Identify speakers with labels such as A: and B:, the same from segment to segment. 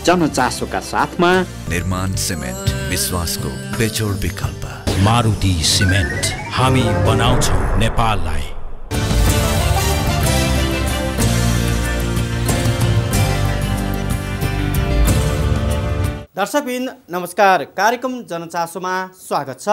A: जनचासोका साथमा
B: निर्माण सिमेन्ट, विश्वासको बेजोड विकल्प।
C: मारुति सिमेन्ट, हामी बनाउँछौं नेपाललाई।
D: दर्शकबिन नमस्कार, कार्यक्रम जनचासोमा स्वागत छ।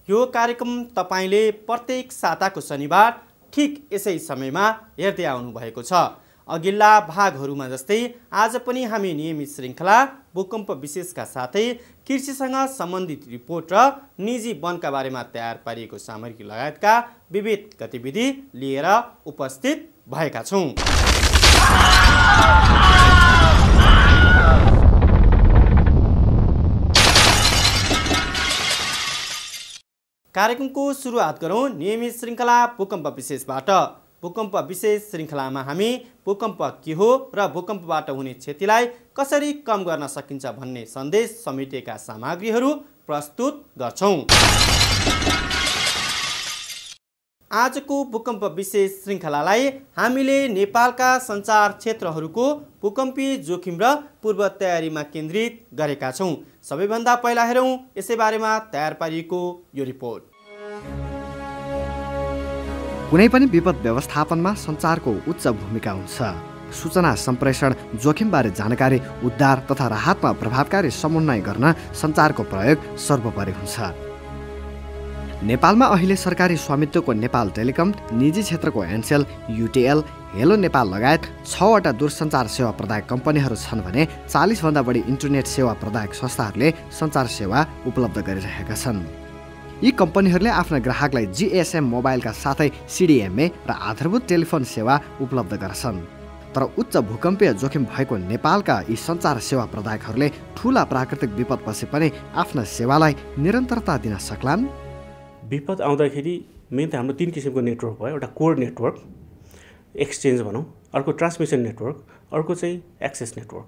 D: यो कार्यक्रम तपाईले प्रत्येक साताको शनिबार ठीक यसै समयमा हेर्दै आउनु भएको छ। अघिल्ला भागहरूमा जस्तै आज पनि हामी नियमित श्रृङ्खला भूकम्प विशेषका साथै कृषिसँग सम्बन्धित रिपोर्ट र निजी वनका बारेमा तयार पारिएको सामग्री लगायतका विविध गतिविधि लिएर उपस्थित भएका छौँ। कार्यक्रमको सुरुवात गरौँ नियमित श्रृङ्खला भूकम्प विशेषबाट। भूकम्प विशेष श्रृङ्खलामा हामी भूकम्प के हो र भूकम्पबाट हुने क्षतिलाई कसरी कम गर्न सकिन्छ भन्ने सन्देश समेटेका सामग्रीहरू प्रस्तुत गर्छौँ। आजको भूकम्प विशेष श्रृङ्खलालाई हामीले नेपालका सञ्चार क्षेत्रहरूको भूकम्पीय जोखिम र पूर्व तयारीमा केन्द्रित गरेका छौँ। सबैभन्दा पहिला हेरौँ यसै बारेमा तयार पारिएको यो रिपोर्ट।
E: कुनै पनि विपद व्यवस्थापनमा सञ्चारको उच्च भूमिका हुन्छ। सूचना सम्प्रेषण, जोखिमबारे जानकारी, उद्धार तथा राहतमा प्रभावकारी समन्वय गर्न सञ्चारको प्रयोग सर्वोपरि हुन्छ। नेपालमा अहिले सरकारी स्वामित्वको नेपाल टेलिकम, निजी क्षेत्रको एनसेल, युटिएल, हेलो नेपाल लगायत 6वटा दूरसञ्चार सेवा प्रदायक कम्पनीहरू छन् भने 40 भन्दा बढी इन्टरनेट सेवा प्रदायक संस्थाहरूले सञ्चार सेवा उपलब्ध गरिरहेका छन्। यी कम्पनीहरूले आफ्ना ग्राहकलाई जीएसएम मोबाइलका साथै सिडिएमए र आधारभूत टेलिफोन सेवा उपलब्ध गर्छन्। तर उच्च भूकम्पीय जोखिम भएको नेपालका यी सञ्चार सेवा प्रदायकहरूले ठूला प्राकृतिक विपदपछि पनि आफ्ना सेवालाई निरन्तरता दिन सक्लान्।
F: विपद आउँदाखेरि मेन त हाम्रो 3 किसिमको नेटवर्क भयो। एउटा कोर नेटवर्क, एक्सचेन्ज भनौँ, अर्को ट्रान्समिसन नेटवर्क, अर्को चाहिँ एक्सेस नेटवर्क।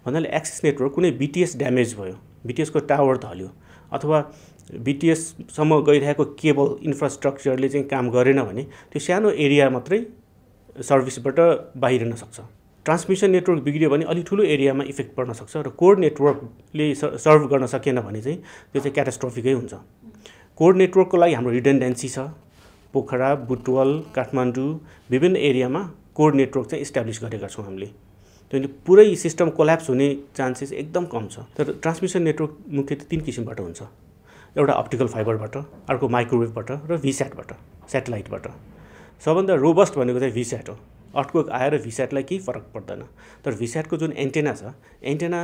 F: भन्नाले एक्सेस नेटवर्क कुनै बिटिएस ड्यामेज भयो, बिटिएसको टावर ढल्यो अथवा बिटिएससम्म गइरहेको केबल इन्फ्रास्ट्रक्चरले चाहिँ काम गरेन भने त्यो सानो एरिया मात्रै सर्भिसबाट बाहिरिन सक्छ। ट्रान्समिसन नेटवर्क बिग्रियो भने अलि ठुलो एरियामा इफेक्ट पर्न सक्छ र कोर नेटवर्कले सर्भ गर्न सकेन भने चाहिँ त्यो चाहिँ क्याटास्ट्रोफिकै हुन्छ। कोर नेटवर्कको लागि हाम्रो रिडेन्डेन्सी छ। पोखरा, बुटवल, काठमाडौँ विभिन्न एरियामा कोर नेटवर्क चाहिँ इस्टाब्लिस गरेका छौँ हामीले। त्यसले पुरै सिस्टम कोल्याप्स हुने चान्सेस एकदम कम छ। तर ट्रान्समिसन नेटवर्क मुख्यतः 3 किसिमबाट हुन्छ। एउटा अप्टिकल फाइबरबाट, अर्को माइक्रोवेभबाट र भिस्याटबाट, सेटेलाइटबाट। सबभन्दा रोबस्ट भनेको चाहिँ भिस्याट हो। अर्थक्वेक आएर भिस्याटलाई केही फरक पर्दैन। तर भिस्याटको जुन एन्टेना छ, एन्टेना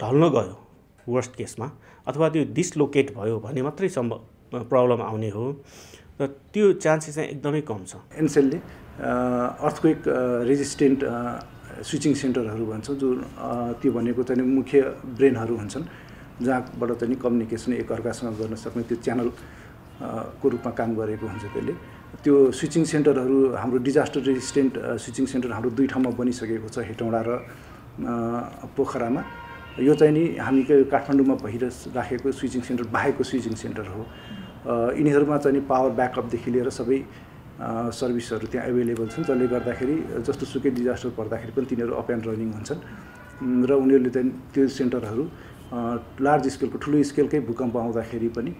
F: ढल्न गयो वर्स्ट केसमा अथवा त्यो डिसलोकेट भयो भने मात्रै प्रब्लम आउने हो। र त्यो चान्सेस चाहिँ एकदमै कम छ।
G: एनसेलले अर्थक्वेक रेजिस्टेन्ट स्विचिङ सेन्टरहरू भन्छौँ, जो त्यो भनेको चाहिँ मुख्य ब्रेनहरू हुन्छन् जहाँबाट चाहिँ कम्युनिकेसन एकअर्कासँग गर्न सक्ने त्यो च्यानल को रूपमा काम गरेको हुन्छ। त्यसले त्यो स्विचिङ सेन्टरहरू हाम्रो डिजास्टर रेजिस्टेन्ट स्विचिङ सेन्टर हाम्रो 2 ठाउँमा बनिसकेको छ, हेटौँडा र पोखरामा। यो चाहिँ नि हामी काठमाडौँमा राखेको स्विचिङ सेन्टर बाहेकको स्विचिङ सेन्टर हो। यिनीहरूमा चाहिँ नि पावर ब्याकअपदेखि लिएर सबै सर्भिसहरू त्यहाँ एभाइलेबल छन्, जसले गर्दाखेरि जस्तो सुकै डिजास्टर पर्दाखेरि पनि तिनीहरू अप एन्ड रनिङ हुन्छन्। र उनीहरूले चाहिँ त्यो सेन्टरहरू लार्ज स्केलको ठुलो स्केलकै भूकम्प आउँदाखेरि पनि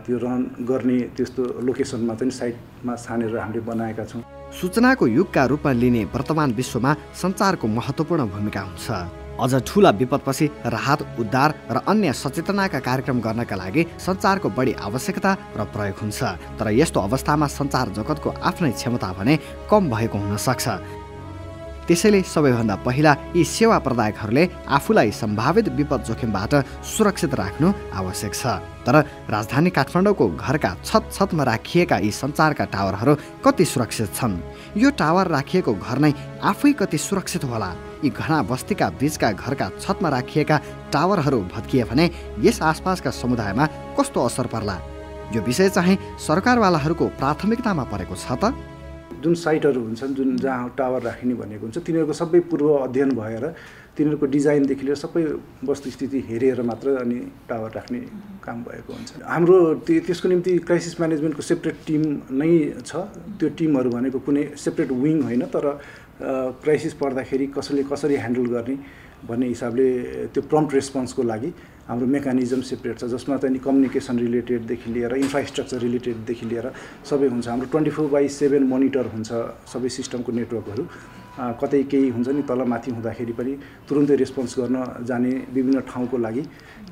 G: त्यो रन गर्ने त्यस्तो लोकेसनमा चाहिँ साइटमा छानेर हामीले बनाएका छौँ।
E: सूचनाको युगका रूपमा लिने वर्तमान विश्वमा सञ्चारको महत्त्वपूर्ण भूमिका हुन्छ। अझ ठूला विपदपछि राहत, उद्धार र अन्य सचेतनाका कार्यक्रम गर्नका लागि सञ्चारको बढी आवश्यकता र प्रयोग हुन्छ। तर यस्तो अवस्थामा सञ्चार जगतको आफ्नै क्षमता भने कम भएको हुन सक्छ। त्यसैले सबैभन्दा पहिला यी सेवा प्रदायकहरूले आफूलाई सम्भावित विपद जोखिमबाट सुरक्षित राख्नु आवश्यक छ। तर राजधानी काठमाडौँको घरका छतमा राखिएका यी सञ्चारका टावरहरू कति सुरक्षित छन्? यो टावर राखिएको घर नै आफै कति सुरक्षित होला? यी घना बस्तीका बीचका घरका छतमा राखिएका टावरहरू भत्किए भने यस आसपासका समुदायमा कस्तो असर पर्ला? यो विषय चाहिँ सरकारवालाहरूको प्राथमिकतामा परेको छ त।
G: जुन साइटहरू हुन्छन्, जुन जहाँ टावर राखिने भनेको हुन्छ, तिनीहरूको सबै पूर्व अध्ययन भएर तिनीहरूको डिजाइनदेखि लिएर सबै वस्तुस्थिति हेरेर मात्र अनि टावर राख्ने काम भएको हुन्छ। हाम्रो त्यसको निम्ति क्राइसिस म्यानेजमेन्टको सेपरेट टिम नै छ। त्यो टिमहरू भनेको कुनै सेपरेट विङ होइन, तर क्राइसिस पर्दाखेरि कसरी ह्यान्डल गर्ने भन्ने हिसाबले त्यो प्रम्प्ट रेस्पोन्सको लागि हाम्रो मेकानिजम सेपरेट छ, जसमा चाहिँ कम्युनिकेसन रिलेटेडदेखि लिएर इन्फ्रास्ट्रक्चर रिलेटेडदेखि लिएर सबै हुन्छ। हाम्रो 24/7 मोनिटर हुन्छ सबै सिस्टमको नेटवर्कहरू। कतै केही हुन्छ नि तलमाथि हुँदाखेरि पनि तुरुन्तै रेस्पोन्स गर्न जाने विभिन्न ठाउँको लागि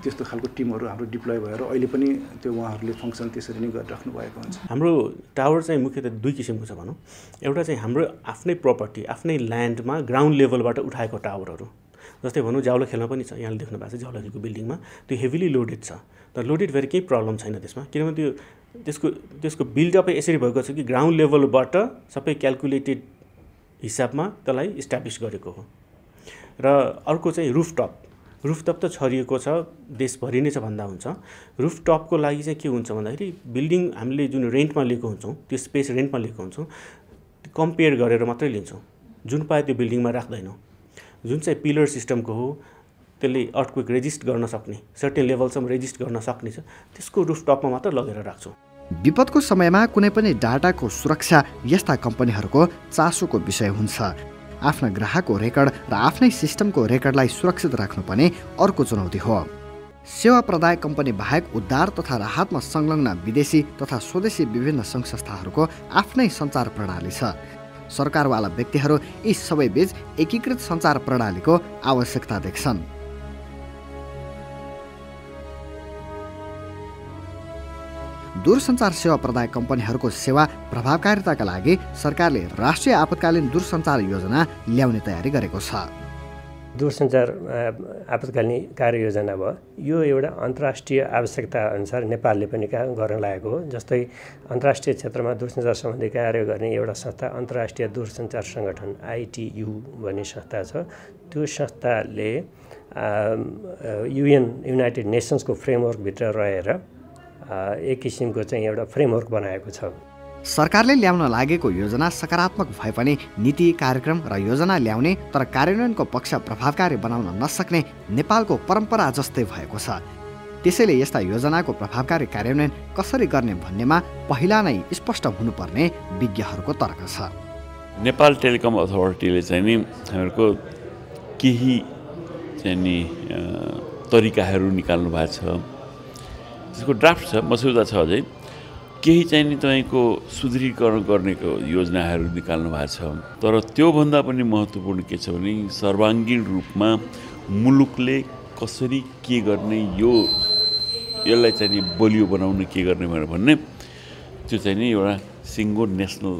G: त्यस्तो खालको टिमहरू हाम्रो डिप्लोय भएर अहिले पनि त्यो उहाँहरूले फङ्सन त्यसरी नै गरिराख्नु भएको हुन्छ।
F: हाम्रो टावर चाहिँ मुख्यतः दुई किसिमको छ भनौँ। एउटा चाहिँ हाम्रो आफ्नै प्रपर्टी, आफ्नै ल्यान्डमा ग्राउन्ड लेभलबाट उठाएको टावरहरू, जस्तै भनौँ जाउला खेलमा पनि छ, यहाँले देख्नु भएको छ जाउला खेलको बिल्डिङमा त्यो हेभिली लोडेड छ। तर लोडेड भएर केही प्रब्लम छैन त्यसमा, किनभने त्यसको बिल्डअपै यसरी भएको छ कि ग्राउन्ड लेभलबाट सबै क्यालकुलेटेड हिसाबमा त्यसलाई इस्टाब्लिस गरेको हो। र अर्को चाहिँ रुफटप त छरिएको छ, देशभरि नै छ भन्दा हुन्छ। रुफटपको लागि चाहिँ के हुन्छ भन्दाखेरि बिल्डिङ हामीले जुन रेन्टमा लिएको हुन्छौँ, त्यो स्पेस रेन्टमा लिएको हुन्छौँ, कम्पेयर गरेर मात्रै लिन्छौँ। जुन पाए त्यो बिल्डिङमा राख्दैनौँ। जुन चाहिँ पिलर सिस्टमको हो त्यसले अर्थक्वेक रेजिस्ट गर्न सक्ने, सर्टेन लेभलसम्म रेजिस्ट गर्न सक्ने छ, त्यसको रुफटपमा मात्र लगेर राख्छौँ।
E: विपदको समयमा कुनै पनि डाटाको सुरक्षा यस्ता कम्पनीहरूको चासोको विषय हुन्छ। आफ्ना ग्राहकको रेकर्ड र आफ्नै सिस्टमको रेकर्डलाई सुरक्षित राख्नुपर्ने अर्को चुनौती हो। सेवा प्रदायक कम्पनी बाहेक उद्धार तथा राहतमा संलग्न विदेशी तथा स्वदेशी विभिन्न सङ्घ संस्थाहरूको आफ्नै सञ्चार प्रणाली छ। सरकारवाला व्यक्तिहरू यी सबै बीच एकीकृत सञ्चार प्रणालीको आवश्यकता देख्छन्। दूरसञ्चार सेवा प्रदायक कम्पनीहरूको सेवा प्रभावकारिताका लागि सरकारले राष्ट्रिय आपतकालीन दूरसञ्चार योजना ल्याउने तयारी गरेको छ।
A: दूरसञ्चार आपतकालीन कार्ययोजना भयो, यो एउटा अन्तर्राष्ट्रिय आवश्यकता अनुसार नेपालले पनि गर्न लागेको हो। जस्तै अन्तर्राष्ट्रिय क्षेत्रमा दूरसञ्चार सम्बन्धी कार्य गर्ने एउटा संस्था अन्तर्राष्ट्रिय दूरसञ्चार सङ्गठन ITU भन्ने संस्था छ। त्यो संस्थाले युनाइटेड नेसन्सको फ्रेमवर्कभित्र रहेर एक किसिमको चाहिँ एउटा फ्रेमवर्क बनाएको छ।
E: सरकारले ल्याउन लागेको योजना सकारात्मक भए पनि नीति कार्यक्रम र योजना ल्याउने तर कार्यान्वयनको पक्ष प्रभावकारी बनाउन नसक्ने नेपालको परम्परा जस्तै भएको छ। त्यसैले यस्ता योजनाको प्रभावकारी कार्यान्वयन कसरी गर्ने भन्नेमा पहिला नै स्पष्ट हुनुपर्ने विज्ञहरूको तर्क छ।
H: नेपाल टेलिकम अथोरिटीले चाहिँ नि हामीहरूको केही चाहिँ नि तरिकाहरू निकाल्नु भएको छ, त्यसको ड्राफ्ट छ, मस्यौदा छ। अझै केही चाहिँ नि तपाईँको सुदृढीकरण गर्नेको योजनाहरू निकाल्नु भएको छ। तर त्योभन्दा पनि महत्त्वपूर्ण के छ भने सर्वाङ्गीण रूपमा मुलुकले कसरी के गर्ने, यसलाई चाहिँ नि बलियो बनाउन के गर्ने भनेर भन्ने त्यो चाहिँ नि एउटा सिङ्गो नेसनल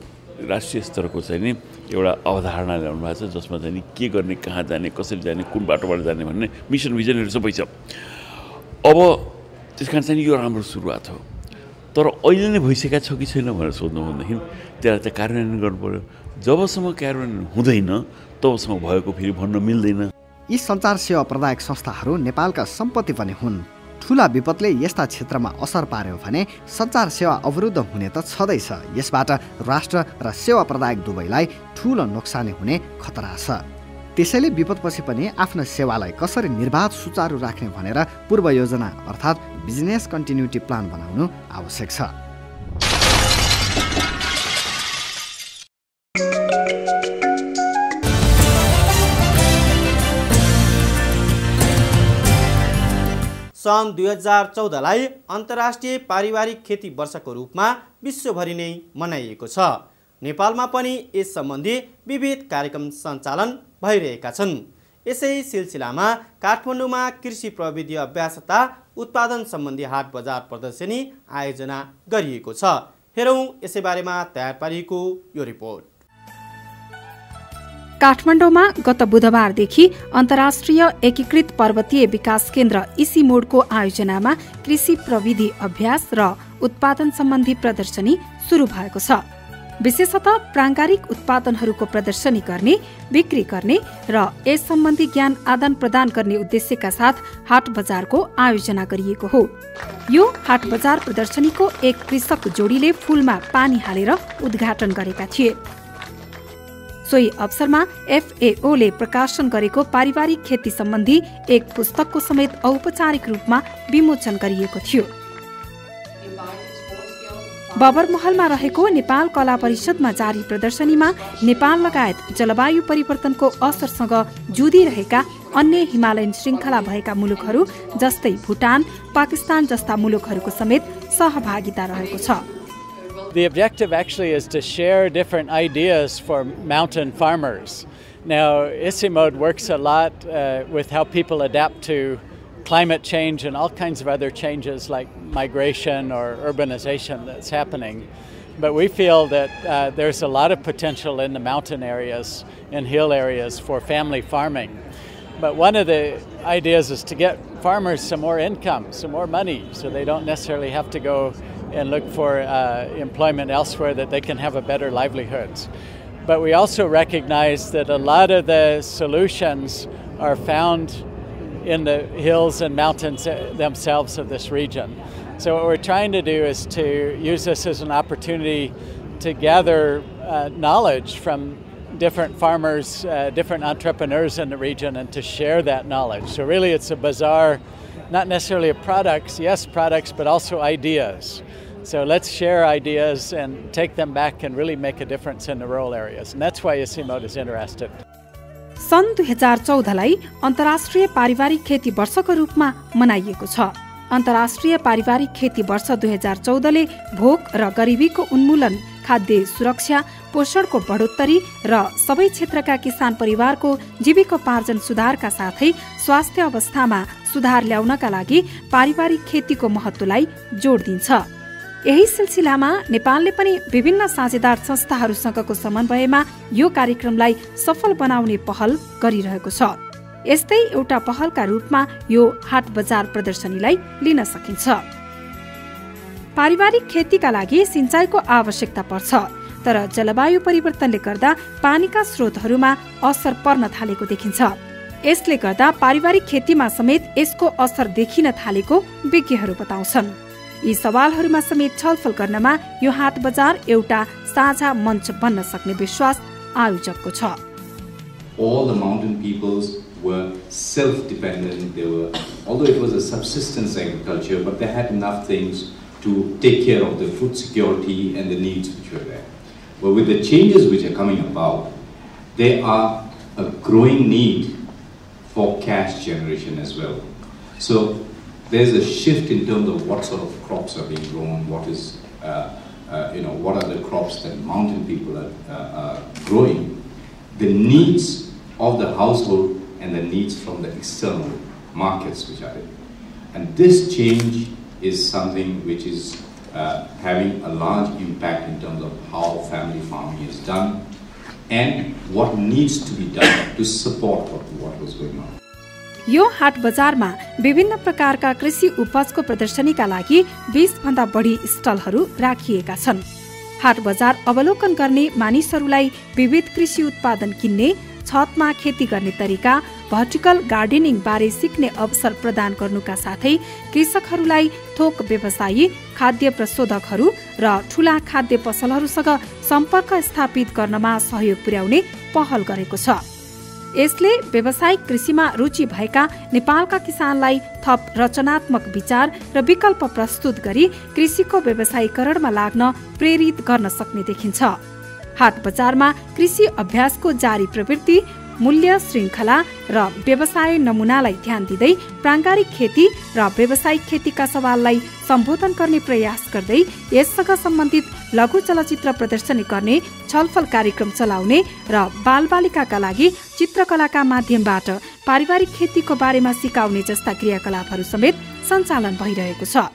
H: राष्ट्रिय स्तरको चाहिँ नि एउटा अवधारणा ल्याउनु भएको छ, जसमा चाहिँ नि के गर्ने, कहाँ जाने, कसरी जाने, कुन बाटोबाट जाने भन्ने मिसन भिजनहरू सबै छ। अब त्यस कारण चाहिँ यो राम्रो सुरुवात हो। तर अहिले नै भइसकेको छ कि छैन भनेर सोध्नु भन्दाखेरि त्यसलाई चाहिँ कार्यान्वयन गर्नु पर्यो। जबसम्म कार्यान्वयन हुँदैन तबसम्म भएको फेरि भन्न मिल्दैन।
E: यी सञ्चार सेवा प्रदायक संस्थाहरू नेपालका सम्पत्ति पनि हुन्। ठुला विपदले यस्ता क्षेत्रमा असर पार्यो भने सञ्चार सेवा अवरुद्ध हुने त छँदैछ। यसबाट राष्ट्र र सेवा प्रदायक दुवैलाई ठुलो नोक्सानी हुने खतरा छ। त्यसैले विपदपछि पनि आफ्नो सेवालाई कसरी निर्बाध सुचारू राख्ने भनेर पूर्व योजना अर्थात् बिजनेस कन्टिन्युटी प्लान बनाउनु आवश्यक छ।
D: सन् 2014लाई अन्तर्राष्ट्रिय पारिवारिक खेती वर्षको रूपमा विश्वभरि नै मनाइएको छ। नेपालमा पनि यस सम्बन्धी विविध कार्यक्रम सञ्चालन भइरहेका छन्। यसै सिलसिलामा काठमाडौँमा कृषि प्रविधि अभ्यास तथा उत्पादन सम्बन्धी हाट बजार प्रदर्शनी आयोजना गरिएको छ। हेरौँ यसै बारेमा तयार पारिएको यो रिपोर्ट।
I: काठमाडौँमा गत बुधबारदेखि अन्तर्राष्ट्रिय एकीकृत पर्वतीय विकास केन्द्र इसिमोडको आयोजनामा कृषि प्रविधि अभ्यास र उत्पादन सम्बन्धी प्रदर्शनी सुरु भएको छ। विशेषतः प्राङ्गारिक उत्पादनहरूको प्रदर्शनी गर्ने, बिक्री गर्ने र यस सम्बन्धी ज्ञान आदान प्रदान गर्ने उद्देश्यका साथ हाट बजारको आयोजना गरिएको हो। यो हाट बजार प्रदर्शनीको एक कृषक जोडीले फूलमा पानी हालेर उद्घाटन गरेका थिए। सोही अवसरमा FAO ले प्रकाशन गरेको पारिवारिक खेती सम्बन्धी एक पुस्तकको समेत औपचारिक रूपमा विमोचन गरिएको थियो। बबरमहलमा रहेको नेपाल कला परिषदमा जारी प्रदर्शनीमा नेपाल लगायत जलवायु परिवर्तनको असरसँग जुधिरहेका अन्य हिमालयन श्रृङ्खला भएका मुलुकहरू जस्तै भुटान, पाकिस्तान जस्ता मुलुकहरूको समेत सहभागिता रहेको छ।
J: The objective actually is to share different ideas for mountain farmers. Now, ICIMOD works a lot with how people adapt to climate change and all kinds of other changes like migration or urbanization that's happening. But we feel that there's a lot of potential in the mountain areas and hill areas for family farming. But one of the ideas is to get farmers some more income, some more money, so they don't necessarily have to go and look for employment elsewhere, that they can have a better livelihoods. But we also recognize that a lot of the solutions are found in the hills and mountains themselves of this region. So what we're trying to do is to use this as an opportunity to gather knowledge from different farmers, different entrepreneurs in the region, and to share that knowledge. So really it's a bazaar, not necessarily of products, yes products, but also ideas. So let's share ideas and take them back and really make a difference in the rural areas. And that's why ICIMOD is interested.
I: सन् 2014लाई अन्तर्राष्ट्रिय पारिवारिक खेती वर्षको रूपमा मनाइएको छ। अन्तर्राष्ट्रिय पारिवारिक खेती वर्ष 2014ले भोक र गरिबीको उन्मूलन, खाद्य सुरक्षा, पोषणको बढोत्तरी र सबै क्षेत्रका किसान परिवारको जीविकोपार्जन सुधारका साथै स्वास्थ्य अवस्थामा सुधार ल्याउनका लागि पारिवारिक खेतीको महत्त्वलाई जोड दिन्छ। यही सिलसिलामा नेपालले पनि विभिन्न साझेदार संस्थाहरूसँगको समन्वयमा यो कार्यक्रमलाई सफल बनाउने पहल गरिरहेको छ। यस्तै एउटा पहलका रूपमा यो हाट बजार प्रदर्शनीलाई लिन सकिन्छ। पारिवारिक खेतीका लागि सिंचाइको आवश्यकता पर्छ, तर जलवायु परिवर्तनले गर्दा पानीका स्रोतहरूमा असर पर्न थालेको देखिन्छ। यसले गर्दा पारिवारिक खेतीमा समेत यसको असर देखिन थालेको विज्ञहरू बताउँछन्। यी सवालहरूमा समेत छलफल गर्नमा यो हाट बजार एउटा साझा मञ्च बन्न सक्ने विश्वास आयोजकको छ।
K: All the mountain peoples were self-dependent. They were, although it was a subsistence agriculture, but they had enough things to take care of the food security and the needs which were there. But with the changes which are coming about, there are a growing need for cash generation as well. So there's a shift in terms of what sort of crops are being grown, what is, what are the crops that mountain people are growing, the needs of the household and the needs from the external markets which are there. And this change is something which is having a large impact in terms of how family farming is done and what needs to be done to support what was going on.
I: यो हाट बजारमा विभिन्न प्रकारका कृषि उपजको प्रदर्शनीका लागि 20 भन्दा बढी स्टलहरू राखिएका छन्। हाट बजार अवलोकन गर्ने मानिसहरूलाई विविध कृषि उत्पादन किन्ने, छतमा खेती गर्ने तरिका, भर्टिकल गार्डनिङ बारे सिक्ने अवसर प्रदान गर्नुका साथै कृषकहरूलाई थोक व्यवसायी, खाद्य प्रशोधकहरू र ठूला खाद्य पसलहरूसँग सम्पर्क स्थापित गर्नमा सहयोग पुर्याउने पहल गरेको छ। यसले व्यावसायिक कृषिमा रुचि भएका नेपालका किसानलाई थप रचनात्मक विचार र विकल्प प्रस्तुत गरी कृषिको व्यवसायीकरणमा लाग्न प्रेरित गर्न सक्ने देखिन्छ। हाट बजारमा कृषि अभ्यासको जारी प्रवृत्ति, मूल्य श्रृङ्खला र व्यवसाय नमुनालाई ध्यान दिँदै प्राङ्गारिक खेती र व्यावसायिक खेतीका सवाललाई सम्बोधन गर्ने प्रयास गर्दै यससँग सम्बन्धित लघु चलचित्र प्रदर्शनी गर्ने, छलफल कार्यक्रम चलाउने र बालबालिकाका लागि चित्रकलाका माध्यमबाट पारिवारिक खेतीको बारेमा सिकाउने जस्ता क्रियाकलापहरू समेत सञ्चालन भइरहेको छ।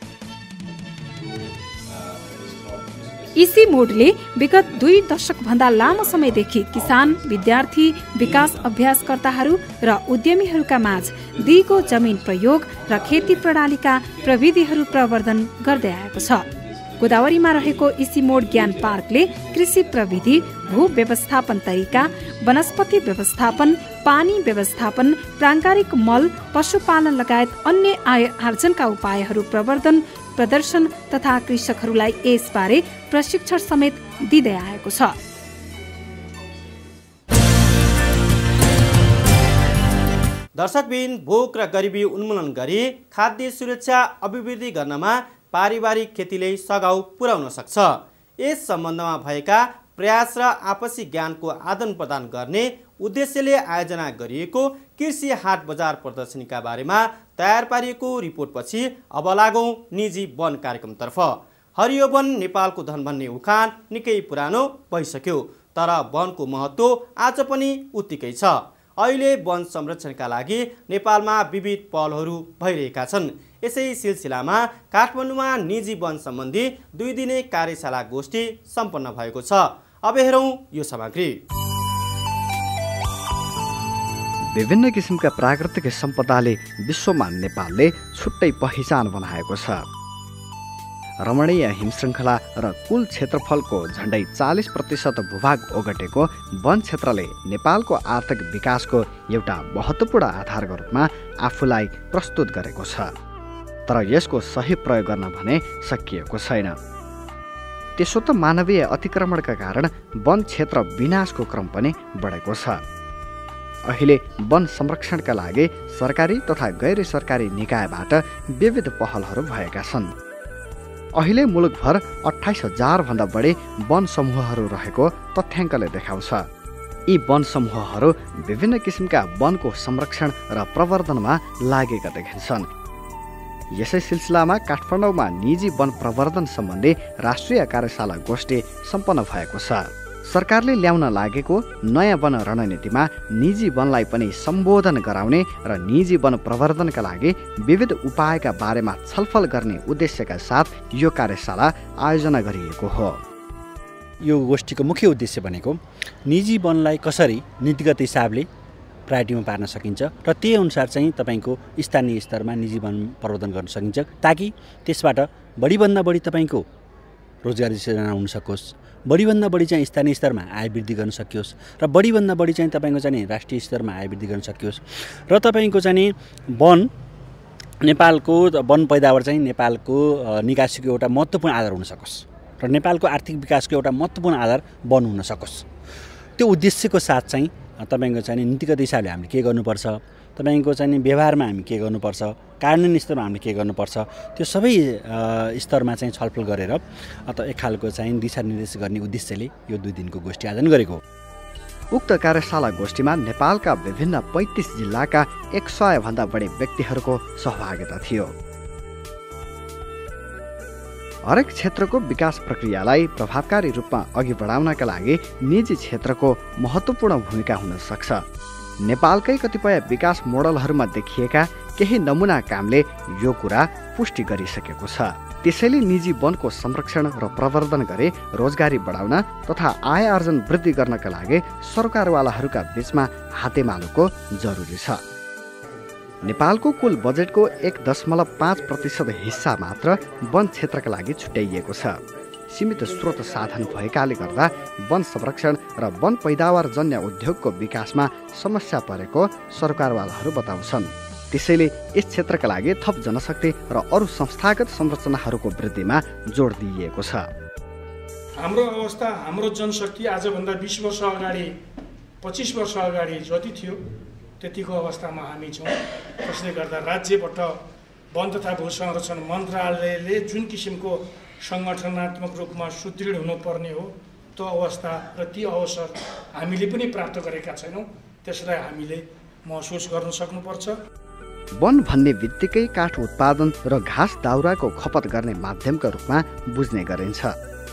I: ICIMOD-ले विगत 2 दशक भन्दा लामो समयदेखि किसान, विद्यार्थी, विकास अभ्यासकर्ताहरू र उद्यमीहरूका माझ दिगो जमिन प्रयोग र खेती प्रणालीका प्रविधिहरू प्रवर्धन गर्दै आएको छ। गोदावरीमा रहेको ICIMOD ज्ञान पार्कले कृषि प्रविधि, भू व्यवस्थापन तरिका, वनस्पति व्यवस्थापन, पानी व्यवस्थापन, प्राङ्गारिक मल, पशुपालन लगायत अन्य आय आर्जनका उपायहरू प्रवर्धन, प्रदर्शन तथा कृषकहरूलाई यसबारे प्रशिक्षण समेत दिँदै आएको छ।
D: दर्शकबिन, भोक र गरिबी उन्मूलन गरी खाद्य सुरक्षा अभिवृद्धि गर्नमा पारिवारिक खेतीले सघाउ पुर्याउन सक्छ। यस सम्बन्धमा भएका प्रयास र आपसी ज्ञानको आदान प्रदान गर्ने उद्देश्यले आयोजना गरिएको कृषि हाट बजार प्रदर्शनीका बारेमा तयार पारिएको रिपोर्टपछि अब लागौँ निजी वन कार्यक्रमतर्फ। हरियो वन नेपालको धन भन्ने उखान निकै पुरानो भइसक्यो, तर वनको महत्त्व आज पनि उत्तिकै छ। अहिले वन संरक्षणका लागि नेपालमा विविध पहलहरू भइरहेका छन्। यसै सिलसिलामा काठमाडौँमा निजी वन सम्बन्धी 2 दिने कार्यशाला गोष्ठी सम्पन्न भएको छ। अब हेरौँ यो सामग्री।
E: विभिन्न किसिमका प्राकृतिक सम्पदाले विश्वमा नेपालले छुट्टै पहिचान बनाएको छ। रमणीय हिमश्रृङ्खला र कुल क्षेत्रफलको झन्डै 40% भूभाग ओगटेको वन क्षेत्रले नेपालको आर्थिक विकासको एउटा महत्त्वपूर्ण आधारको रूपमा आफूलाई प्रस्तुत गरेको छ, तर यसको सही प्रयोग गर्न भने सकिएको छैन। त्यसो त मानवीय अतिक्रमणका कारण वन क्षेत्र विनाशको क्रम पनि बढेको छ। अहिले वन संरक्षणका लागि सरकारी तथा गैर सरकारी निकायबाट विविध पहलहरू भएका छन्। अहिले मुलुकभर 28,000 भन्दा बढी वन समूहहरू रहेको तथ्याङ्कले देखाउँछ। यी वन समूहहरू विभिन्न किसिमका वनको संरक्षण र प्रवर्धनमा लागेका देखिन्छन्। यसै सिलसिलामा काठमाडौँमा निजी वन प्रवर्धन सम्बन्धी राष्ट्रिय कार्यशाला गोष्ठी सम्पन्न भएको छ। सरकारले ल्याउन लागेको नयाँ वन रणनीतिमा निजी वनलाई पनि सम्बोधन गराउने र निजी वन प्रवर्धनका लागि विविध उपायका बारेमा छलफल गर्ने उद्देश्यका साथ यो कार्यशाला आयोजना गरिएको हो।
L: यो गोष्ठीको मुख्य उद्देश्य भनेको निजी वनलाई कसरी नीतिगत हिसाबले प्रायोरिटीमा पार्न सकिन्छ र त्यही अनुसार चाहिँ तपाईँको स्थानीय स्तरमा निजी वन प्रवर्धन गर्न सकिन्छ, ताकि त्यसबाट बढीभन्दा बढी तपाईँको रोजगारी सृजना हुन सकोस्, बढीभन्दा बढी चाहिँ स्थानीय स्तरमा आय वृद्धि गर्न सकियोस् र बढीभन्दा बढी चाहिँ तपाईँको चाहिँ राष्ट्रिय स्तरमा आय वृद्धि गर्न सकियोस् र तपाईँको चाहिँ वन नेपालको वन पैदावार चाहिँ नेपालको निकासीको एउटा महत्त्वपूर्ण आधार हुन सकोस् र नेपालको आर्थिक विकासको एउटा महत्त्वपूर्ण आधार वन हुन सकोस्। त्यो उद्देश्यको साथ चाहिँ तपाईँको चाहिँ नीतिगत हिसाबले हामीले के गर्नुपर्छ, तपाईँको चाहिँ व्यवहारमा हामी के गर्नुपर्छ, कार्यान्वयन स्तरमा हामीले के गर्नुपर्छ, त्यो सबै स्तरमा चाहिँ छलफल गरेर अथवा एक खालको चाहिँ दिशानिर्देश गर्ने उद्देश्यले यो 2 दिनको गोष्ठी आयोजन गरेको।
E: उक्त कार्यशाला गोष्ठीमा नेपालका विभिन्न 35 जिल्लाका 100 भन्दा बढी व्यक्तिहरूको सहभागिता थियो। हरेक क्षेत्रको विकास प्रक्रियालाई प्रभावकारी रूपमा अघि बढाउनका लागि निजी क्षेत्रको महत्त्वपूर्ण भूमिका हुन सक्छ। नेपालकै कतिपय विकास मोडलहरूमा देखिएका केही नमुना कामले यो कुरा पुष्टि गरिसकेको छ। त्यसैले निजी वनको संरक्षण र प्रवर्धन गरी रोजगारी बढाउन तथा आय आर्जन वृद्धि गर्नका लागि सरकारवालाहरूका बीचमा हातेमालोको जरुरी छ। नेपालको कुल बजेटको 1.5% हिस्सा मात्र वन क्षेत्रका लागि छुट्याइएको छ। सीमित स्रोत साधन भएकाले गर्दा वन संरक्षण र वन पैदावार जन्य उद्योगको विकासमा समस्या परेको सरकारवालाहरू बताउँछन्। त्यसैले यस क्षेत्रका लागि थप जनशक्ति र अरू संस्थागत संरचनाहरूको वृद्धिमा जोड दिइएको छ।
M: हाम्रो अवस्था, हाम्रो जनशक्ति आजभन्दा 20 वर्ष अगाडि 25 वर्ष अगाडि जति थियो त्यतिको अवस्थामा हामी छौँ। त्यसले गर्दा राज्यबाट वन तथा भू संरक्षण मन्त्रालयले जुन किसिमको सङ्गठनात्मक रूपमा सुदृढ हुनुपर्ने हो त्यो अवस्था र ती अवसर हामीले पनि प्राप्त गरेका छैनौँ। त्यसलाई हामीले महसुस गर्न सक्नुपर्छ।
E: वन भन्ने बित्तिकै काठ उत्पादन र घाँस दाउराको खपत गर्ने माध्यमका रूपमा बुझ्ने गरिन्छ,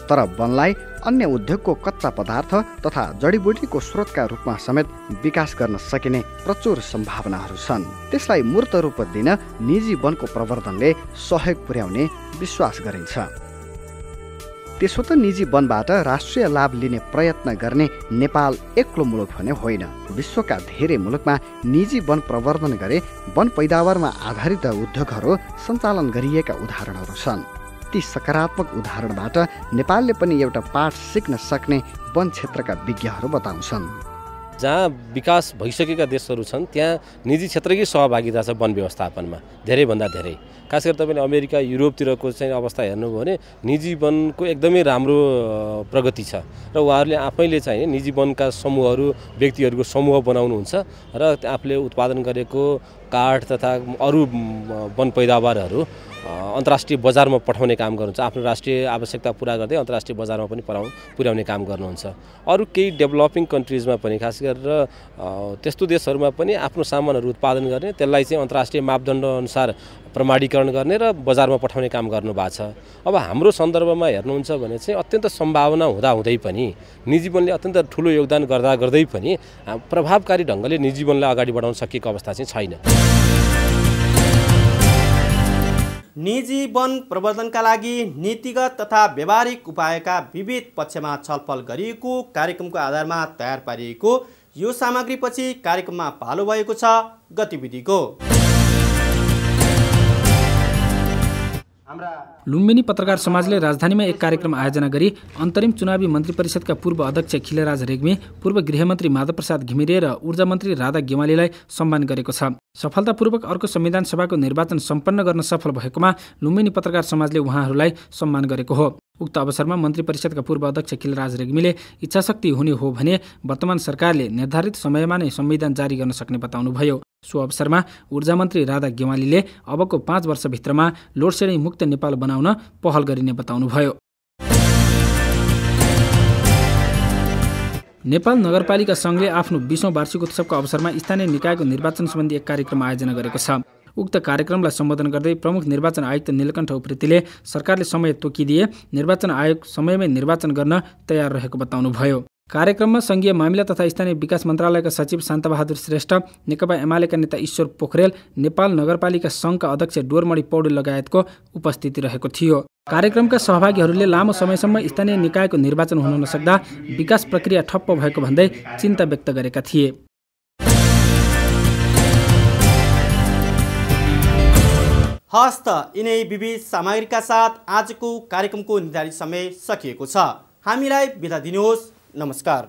E: तर वनलाई अन्य उद्योगको कच्चा पदार्थ तथा जडीबुटीको स्रोतका रूपमा समेत विकास गर्न सकिने प्रचुर सम्भावनाहरू छन्। त्यसलाई मूर्त रूप दिन निजी वनको प्रवर्धनले सहयोग पुर्याउने विश्वास गरिन्छ। त्यसो त निजी वनबाट राष्ट्रिय लाभ लिने प्रयत्न गर्ने नेपाल एक्लो मुलुक भने होइन। विश्वका धेरै मुलुकमा निजी वन प्रवर्धन गरे वन पैदावारमा आधारित उद्योगहरू सञ्चालन गरिएका उदाहरणहरू छन्। ती सकारात्मक उदाहरणबाट नेपालले पनि एउटा पाठ सिक्न सक्ने वन क्षेत्रका विज्ञहरू बताउँछन्।
N: जहाँ विकास भइसकेका देशहरू छन् त्यहाँ निजी क्षेत्रकै सहभागिता छ वन व्यवस्थापनमा धेरैभन्दा धेरै। खास गरी तपाईँले अमेरिका युरोपतिरको चाहिँ अवस्था हेर्नुभयो भने निजी वनको एकदमै राम्रो प्रगति छ र उहाँहरूले आफैले चाहिँ निजी वनका समूहहरू व्यक्तिहरूको समूह बनाउनुहुन्छ र आफूले उत्पादन गरेको काठ तथा अरू वन पैदावारहरू अन्तर्राष्ट्रिय बजारमा पठाउने काम गर्नुहुन्छ, आफ्नो राष्ट्रिय आवश्यकता पुरा गर्दै अन्तर्राष्ट्रिय बजारमा पनि पुर्याउने काम गर्नुहुन्छ। अरू केही डेभलपिङ कन्ट्रिजमा पनि खास गरेर त्यस्तो देशहरूमा पनि आफ्नो सामानहरू उत्पादन गर्ने, त्यसलाई चाहिँ अन्तर्राष्ट्रिय मापदण्ड अनुसार प्रमाणीकरण गर्ने र बजारमा पठाउने काम गर्नुभएको छ। अब हाम्रो सन्दर्भमा हेर्नुहुन्छ भने चाहिँ अत्यन्त सम्भावना हुँदाहुँदै पनि निजीवनले अत्यन्त ठुलो योगदान गर्दै पनि प्रभावकारी ढङ्गले निजीवनलाई अगाडि बढाउन सकिएको अवस्था चाहिँ छैन।
D: निजी वन प्रवर्धनका लागि नीतिगत तथा व्यावहारिक उपायका विविध पक्षमा छलफल गरिएको कार्यक्रमको आधारमा तयार पारिएको यो सामग्रीपछि कार्यक्रममा पालो भएको छ गतिविधिको।
O: लुम्बिनी पत्रकार समाजले राजधानीमा एक कार्यक्रम आयोजना गरी अन्तरिम चुनावी मन्त्री परिषदका पूर्व अध्यक्ष खिलराज रेग्मी, पूर्व गृहमन्त्री माधव प्रसाद घिमिरे र ऊर्जा मन्त्री राधा गेवालीलाई सम्मान गरेको छ। सफलतापूर्वक अर्को संविधान सभाको निर्वाचन सम्पन्न गर्न सफल भएकोमा लुम्बिनी पत्रकार समाजले उहाँहरूलाई सम्मान गरेको हो। उक्त अवसरमा मन्त्री परिषदका पूर्व अध्यक्ष खिलराज रेग्मीले इच्छाशक्ति हुने हो भने वर्तमान सरकारले निर्धारित समयमा नै संविधान जारी गर्न सक्ने बताउनुभयो। सो अवसरमा ऊर्जा मन्त्री राधा गेवालीले अबको 5 वर्षभित्रमा लोडसेडिङ मुक्त नेपाल बनाउन पहल गरिने बताउनुभयो। नेपाल नगरपालिका सङ्घले आफ्नो 20औं वार्षिक उत्सवको अवसरमा स्थानीय निकायको निर्वाचन सम्बन्धी एक कार्यक्रम आयोजना गरेको छ। उक्त कार्यक्रमलाई सम्बोधन गर्दै प्रमुख निर्वाचन आयुक्त नीलकण्ठ उप्रेतीले सरकारले समय तोकिदिए निर्वाचन आयोग समयमै निर्वाचन गर्न तयार रहेको बताउनुभयो। कार्यक्रममा संघीय मामिला तथा स्थानीय विकास मन्त्रालयका सचिव शान्तबहादुर श्रेष्ठ, नेकपा एमालेका नेता ईश्वर पोखरेल, नेपाल नगरपालिका सङ्घका अध्यक्ष डोरमणि पौडेल लगायतको उपस्थिति रहेको थियो। कार्यक्रमका सहभागीहरूले लामो समयसम्म स्थानीय निकायको निर्वाचन हुन नसक्दा विकास प्रक्रिया ठप्प भएको भन्दै चिन्ता व्यक्त गरेका थिए।
D: हस्त यिनै विविध सामग्रीका साथ आजको कार्यक्रमको निर्धारित समय सकिएको छ। हामीलाई बिदा दिनुहोस्। नमस्कार।